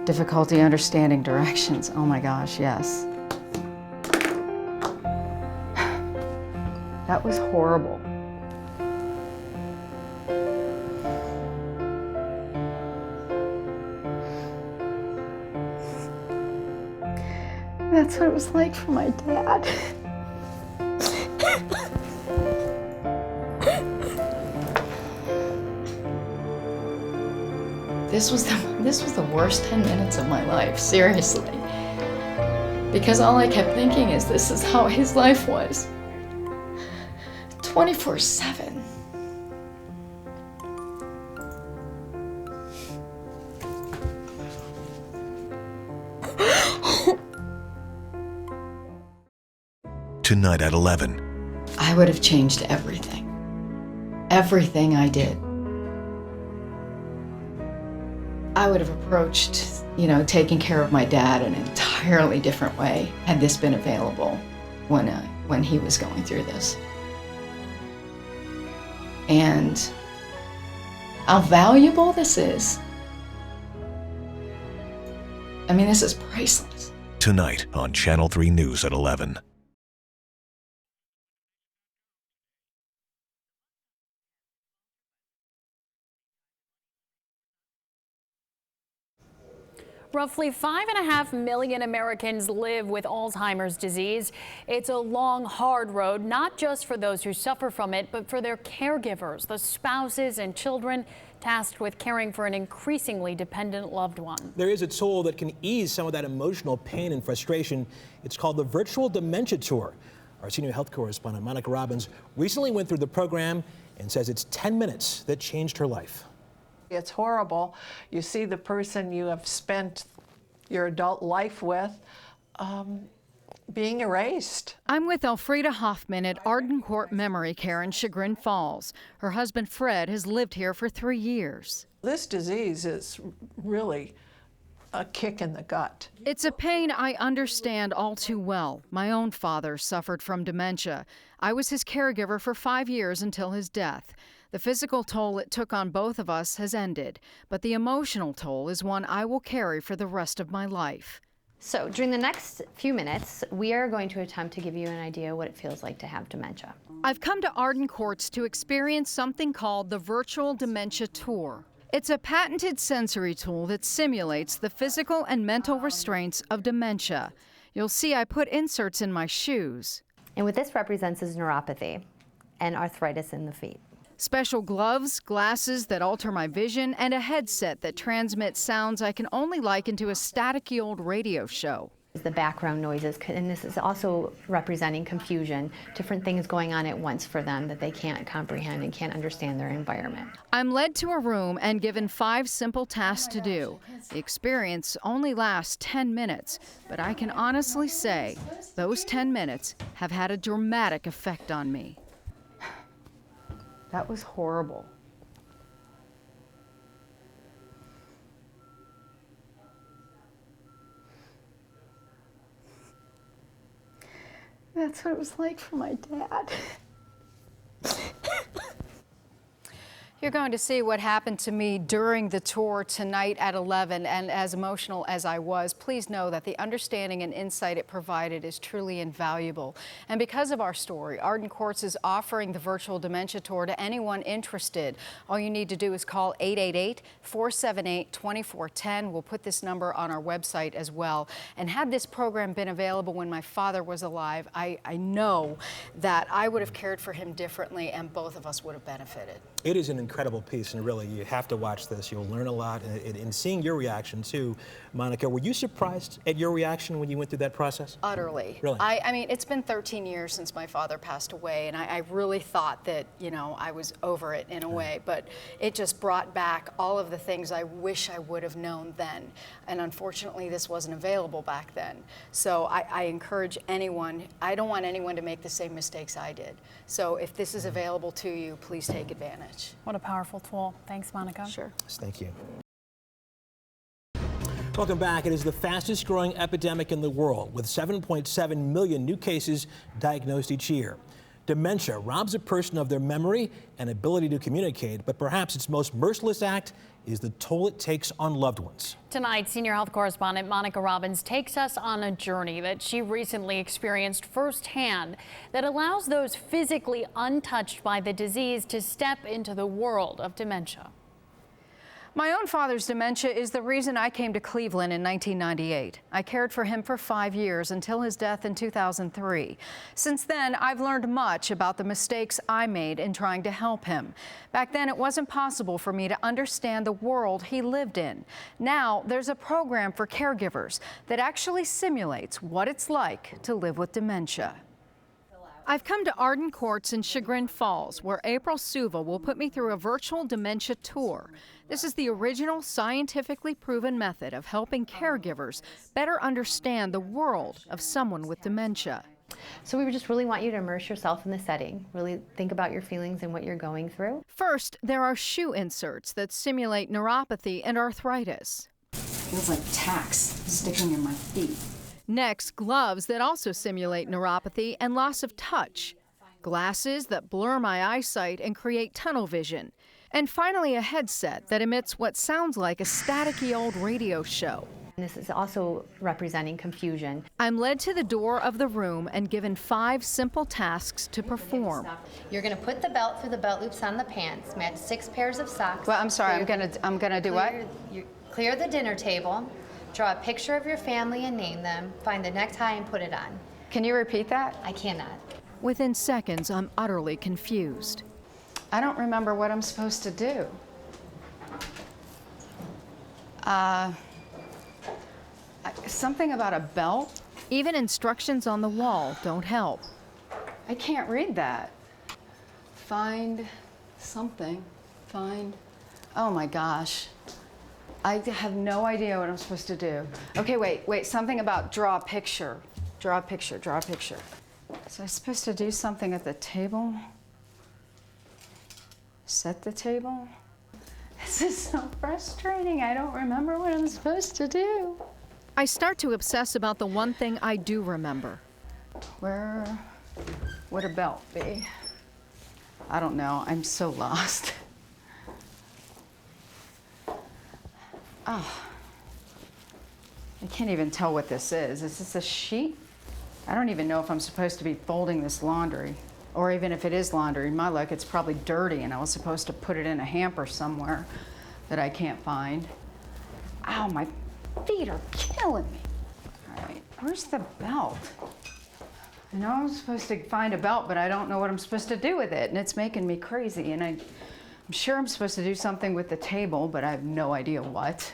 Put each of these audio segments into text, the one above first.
Difficulty understanding directions. Oh my gosh, yes. That was horrible. That's what it was like for my dad. This was the worst 10 minutes of my life, seriously. Because all I kept thinking is this is how his life was. 24/7. Tonight at 11. I would have changed everything. Everything I did. I would have approached, taking care of my dad in an entirely different way had this been available when he was going through this. And how valuable this is. I mean, this is priceless. Tonight on Channel 3 News at 11. Roughly 5.5 million Americans live with Alzheimer's disease. It's a long, hard road, not just for those who suffer from it, but for their caregivers, the spouses and children tasked with caring for an increasingly dependent loved one. There is a tool that can ease some of that emotional pain and frustration. It's called the Virtual Dementia Tour. Our senior health correspondent, Monica Robbins, recently went through the program and says it's 10 minutes that changed her life. It's horrible. You see the person you have spent your adult life with being erased. I'm with Elfrida Hoffman at Arden Court Memory Care in Chagrin Falls. Her husband Fred has lived here for 3 years. This disease is really a kick in the gut. It's a pain I understand all too well. My own father suffered from dementia. I was his caregiver for 5 years until his death. The physical toll it took on both of us has ended, but the emotional toll is one I will carry for the rest of my life. So during the next few minutes, we are going to attempt to give you an idea what it feels like to have dementia. I've come to Arden Courts to experience something called the Virtual Dementia Tour. It's a patented sensory tool that simulates the physical and mental restraints of dementia. You'll see I put inserts in my shoes. And what this represents is neuropathy and arthritis in the feet. Special gloves, glasses that alter my vision, and a headset that transmits sounds I can only liken to a staticky old radio show. The background noises, and this is also representing confusion, different things going on at once for them that they can't comprehend and can't understand their environment. I'm led to a room and given 5 simple tasks to do. The experience only lasts 10 minutes, but I can honestly say those 10 minutes have had a dramatic effect on me. That was horrible. That's what it was like for my dad. You're going to see what happened to me during the tour tonight at 11, and as emotional as I was, please know that the understanding and insight it provided is truly invaluable. And because of our story, Arden Courts is offering the Virtual Dementia Tour to anyone interested. All you need to do is call 888-478-2410. We'll put this number on our website as well. And had this program been available when my father was alive, I know that I would have cared for him differently and both of us would have benefited. It is an incredible piece, and really, you have to watch this. You'll learn a lot, and seeing your reaction, too. Monica, were you surprised at your reaction when you went through that process? Utterly. Really? I mean, it's been 13 years since my father passed away, and I really thought that, I was over it in a way, but it just brought back all of the things I wish I would have known then. And unfortunately, this wasn't available back then. So I encourage anyone, I don't want anyone to make the same mistakes I did. So if this is available to you, please take advantage. What a powerful tool. Thanks, Monica. Sure. Thank you. Welcome back. It is the fastest growing epidemic in the world, with 7.7 million new cases diagnosed each year. Dementia robs a person of their memory and ability to communicate, but perhaps its most merciless act is the toll it takes on loved ones. Tonight, senior health correspondent Monica Robbins takes us on a journey that she recently experienced firsthand that allows those physically untouched by the disease to step into the world of dementia. My own father's dementia is the reason I came to Cleveland in 1998. I cared for him for 5 years until his death in 2003. Since then, I've learned much about the mistakes I made in trying to help him. Back then, it wasn't possible for me to understand the world he lived in. Now, there's a program for caregivers that actually simulates what it's like to live with dementia. I've come to Arden Courts in Chagrin Falls, where April Suva will put me through a virtual dementia tour. This is the original scientifically proven method of helping caregivers better understand the world of someone with dementia. So we just really want you to immerse yourself in the setting, really think about your feelings and what you're going through. First, there are shoe inserts that simulate neuropathy and arthritis. Feels like tacks sticking in my feet. Next, gloves that also simulate neuropathy and loss of touch. Glasses that blur my eyesight and create tunnel vision. And finally, a headset that emits what sounds like a staticky old radio show. This is also representing confusion. I'm led to the door of the room and given 5 simple tasks to perform. You're going to put the belt through the belt loops on the pants, match 6 pairs of socks. Well, I'm sorry, I'm gonna do what? Clear the dinner table, draw a picture of your family and name them, find the necktie and put it on. Can you repeat that? I cannot. Within seconds, I'm utterly confused. I don't remember what I'm supposed to do. Something about a belt? Even instructions on the wall don't help. I can't read that. Find something. Find. Oh my gosh. I have no idea what I'm supposed to do. Okay, wait, something about draw a picture. Draw a picture, draw a picture. So I'm supposed to do something at the table? Set the table? This is so frustrating. I don't remember what I'm supposed to do. I start to obsess about the one thing I do remember. Where would a belt be? I don't know, I'm so lost. Oh, I can't even tell what this is. Is this a sheet? I don't even know if I'm supposed to be folding this laundry, or even if it is laundry. In my luck, it's probably dirty and I was supposed to put it in a hamper somewhere that I can't find. Ow, my feet are killing me. All right, where's the belt? I know I'm supposed to find a belt, but I don't know what I'm supposed to do with it, and it's making me crazy. And I'm sure I'm supposed to do something with the table, but I have no idea what.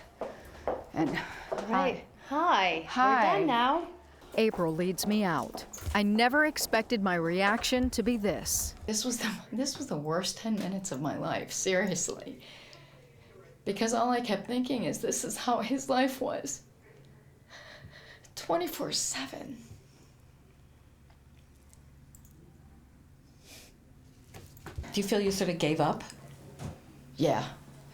And Right. Hi. Hi. We're done now. April leads me out. I never expected my reaction to be this. This was the worst 10 minutes of my life, seriously. Because all I kept thinking is this is how his life was. 24/7. Do you feel you sort of gave up? Yeah,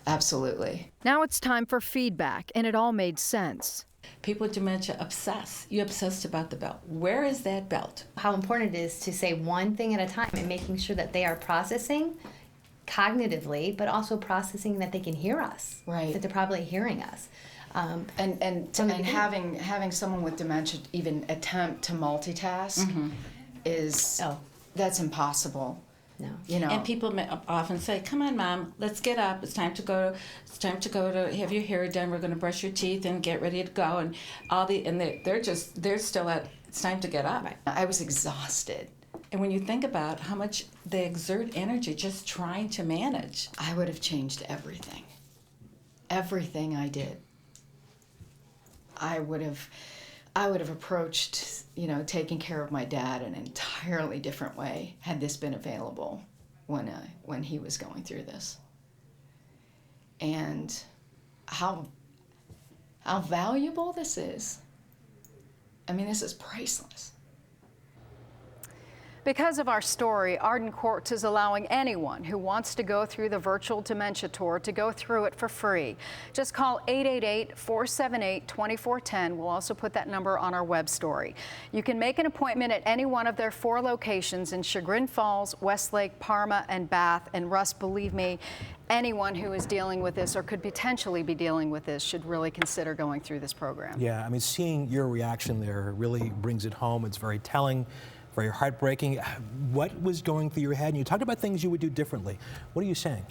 absolutely. Now it's time for feedback, and it all made sense. People with dementia obsess. You obsessed about the belt. Where is that belt? How important it is to say one thing at a time and making sure that they are processing cognitively, but also processing that they can hear us. Right. That they're probably hearing us. And having someone with dementia even attempt to multitask is that's impossible. No. You know. And people often say, "Come on, Mom, let's get up. It's time to go. It's time to go to have your hair done. We're going to brush your teeth and get ready to go." And they're still at. It's time to get up. Right. I was exhausted. And when you think about how much they exert energy just trying to manage, I would have changed everything. Everything I did. I would have approached, taking care of my dad in an entirely different way had this been available when he was going through this. And how valuable this is. I mean, this is priceless. Because of our story, Arden Courts is allowing anyone who wants to go through the virtual dementia tour to go through it for free. Just call 888-478-2410. We'll also put that number on our web story. You can make an appointment at any one of their 4 locations in Chagrin Falls, Westlake, Parma, and Bath. And Russ, believe me, anyone who is dealing with this or could potentially be dealing with this should really consider going through this program. Yeah, I mean, seeing your reaction there really brings it home. It's very telling, very heartbreaking. What was going through your head? And you talked about things you would do differently. What are you saying?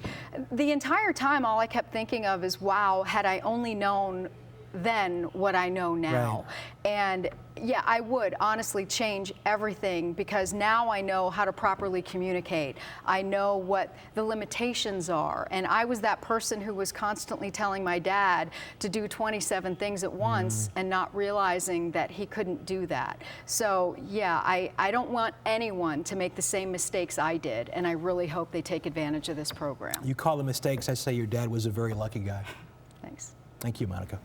The entire time, all I kept thinking of is, wow, had I only known then what I know now. Right. And yeah, I would honestly change everything, because now I know how to properly communicate. I know what the limitations are. And I was that person who was constantly telling my dad to do 27 things at once and not realizing that he couldn't do that. So yeah, I don't want anyone to make the same mistakes I did, and I really hope they take advantage of this program. You call them mistakes. I say your dad was a very lucky guy. Thanks. Thank you, Monica.